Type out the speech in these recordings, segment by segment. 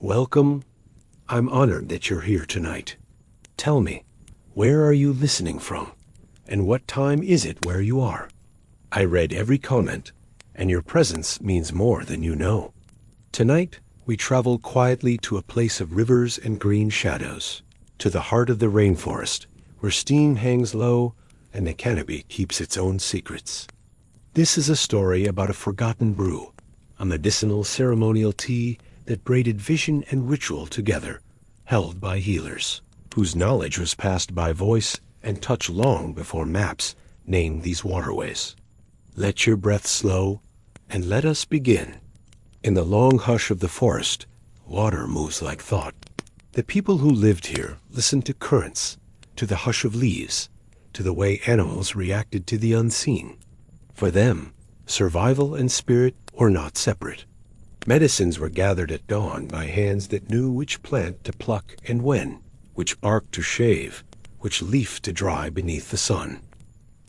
Welcome. I'm honored that you're here tonight. Tell me, where are you listening from? And what time is it where you are? I read every comment, and your presence means more than you know. Tonight, we travel quietly to a place of rivers and green shadows, to the heart of the rainforest, where steam hangs low and the canopy keeps its own secrets. This is a story about a forgotten brew, a medicinal ceremonial tea that braided vision and ritual together, held by healers, whose knowledge was passed by voice and touch long before maps named these waterways. Let your breath slow, and let us begin. In the long hush of the forest, water moves like thought. The people who lived here listened to currents, to the hush of leaves, to the way animals reacted to the unseen. For them, survival and spirit were not separate. Medicines were gathered at dawn by hands that knew which plant to pluck and when, which bark to shave, which leaf to dry beneath the sun.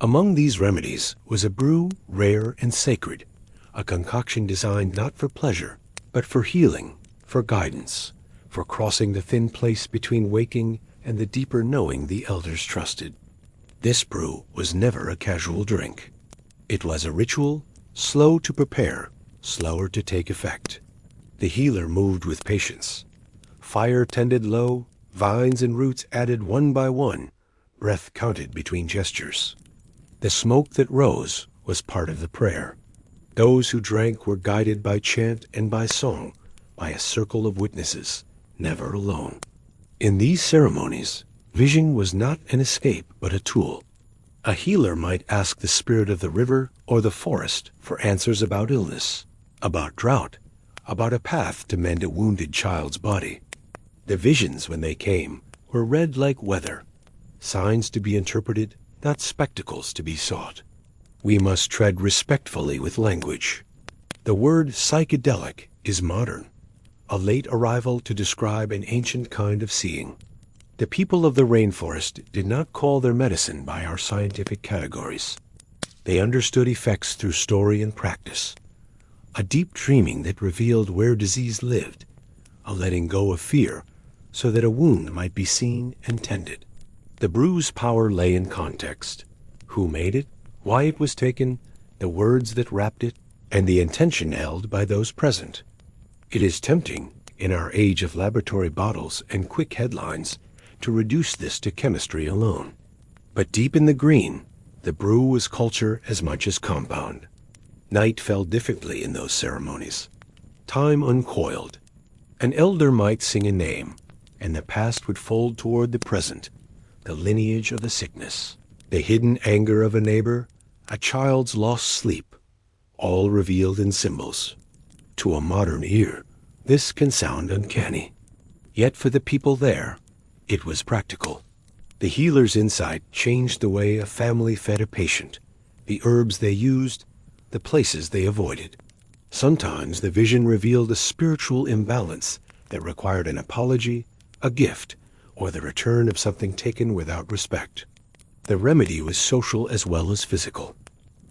Among these remedies was a brew rare and sacred, a concoction designed not for pleasure, but for healing, for guidance, for crossing the thin place between waking and the deeper knowing the elders trusted. This brew was never a casual drink. It was a ritual, slow to prepare, slower to take effect. The healer moved with patience. Fire tended low, vines and roots added one by one, breath counted between gestures. The smoke that rose was part of the prayer. Those who drank were guided by chant and by song, by a circle of witnesses, never alone. In these ceremonies, vision was not an escape but a tool. A healer might ask the spirit of the river or the forest for answers about illness, about drought, about a path to mend a wounded child's body. The visions, when they came, were read like weather, signs to be interpreted, not spectacles to be sought. We must tread respectfully with language. The word psychedelic is modern, a late arrival to describe an ancient kind of seeing. The people of the rainforest did not call their medicine by our scientific categories. They understood effects through story and practice. A deep dreaming that revealed where disease lived, a letting go of fear so that a wound might be seen and tended. The brew's power lay in context. Who made it, why it was taken, the words that wrapped it, and the intention held by those present. It is tempting, in our age of laboratory bottles and quick headlines, to reduce this to chemistry alone. But deep in the green, the brew was culture as much as compound. Night fell differently in those ceremonies. Time uncoiled. An elder might sing a name, and the past would fold toward the present, the lineage of the sickness, the hidden anger of a neighbor, a child's lost sleep, all revealed in symbols. To a modern ear, this can sound uncanny. Yet for the people there, it was practical. The healer's insight changed the way a family fed a patient, the herbs they used, the places they avoided. Sometimes the vision revealed a spiritual imbalance that required an apology, a gift, or the return of something taken without respect. The remedy was social as well as physical.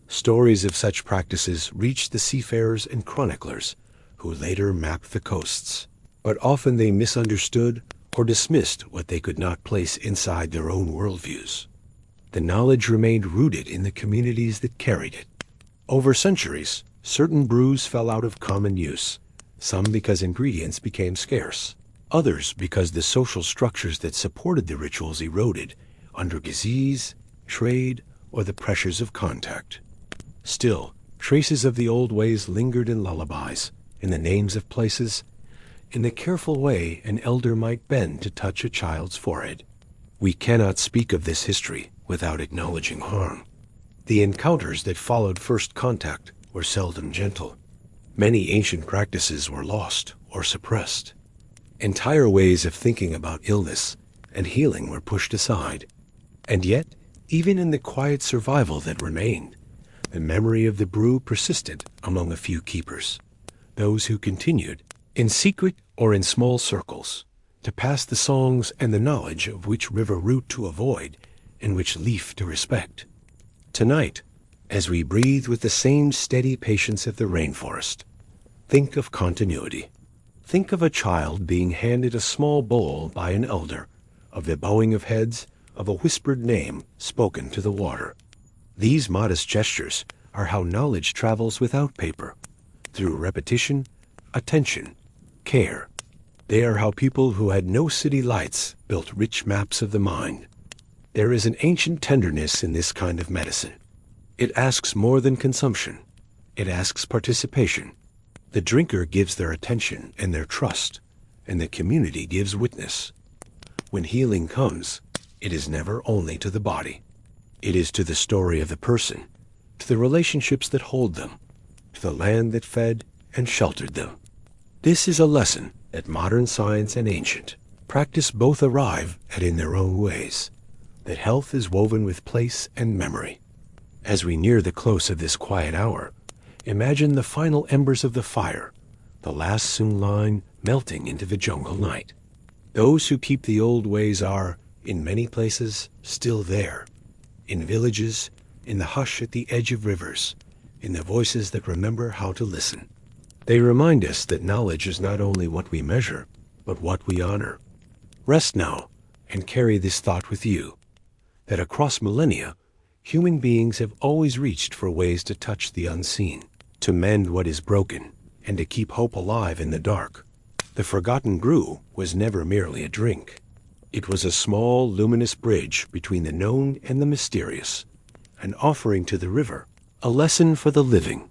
Stories of such practices reached the seafarers and chroniclers, who later mapped the coasts. But often they misunderstood or dismissed what they could not place inside their own worldviews. The knowledge remained rooted in the communities that carried it. Over centuries, certain brews fell out of common use, some because ingredients became scarce, others because the social structures that supported the rituals eroded under disease, trade, or the pressures of contact. Still, traces of the old ways lingered in lullabies, in the names of places, in the careful way an elder might bend to touch a child's forehead. We cannot speak of this history without acknowledging harm. The encounters that followed first contact were seldom gentle. Many ancient practices were lost or suppressed. Entire ways of thinking about illness and healing were pushed aside. And yet, even in the quiet survival that remained, the memory of the brew persisted among a few keepers, those who continued, in secret or in small circles, to pass the songs and the knowledge of which river route to avoid and which leaf to respect. Tonight, as we breathe with the same steady patience of the rainforest, think of continuity. Think of a child being handed a small bowl by an elder, of the bowing of heads, of a whispered name spoken to the water. These modest gestures are how knowledge travels without paper, through repetition, attention, care. They are how people who had no city lights built rich maps of the mind. There is an ancient tenderness in this kind of medicine. It asks more than consumption. It asks participation. The drinker gives their attention and their trust, and the community gives witness. When healing comes, it is never only to the body. It is to the story of the person, to the relationships that hold them, to the land that fed and sheltered them. This is a lesson that modern science and ancient practice both arrive at in their own ways, that health is woven with place and memory. As we near the close of this quiet hour, imagine the final embers of the fire, the last soon line melting into the jungle night. Those who keep the old ways are, in many places, still there. In villages, in the hush at the edge of rivers, in the voices that remember how to listen. They remind us that knowledge is not only what we measure, but what we honor. Rest now, and carry this thought with you, that across millennia, human beings have always reached for ways to touch the unseen, to mend what is broken, and to keep hope alive in the dark. The forgotten brew was never merely a drink. It was a small, luminous bridge between the known and the mysterious, an offering to the river, a lesson for the living,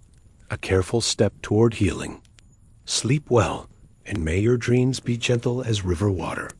a careful step toward healing. Sleep well, and may your dreams be gentle as river water.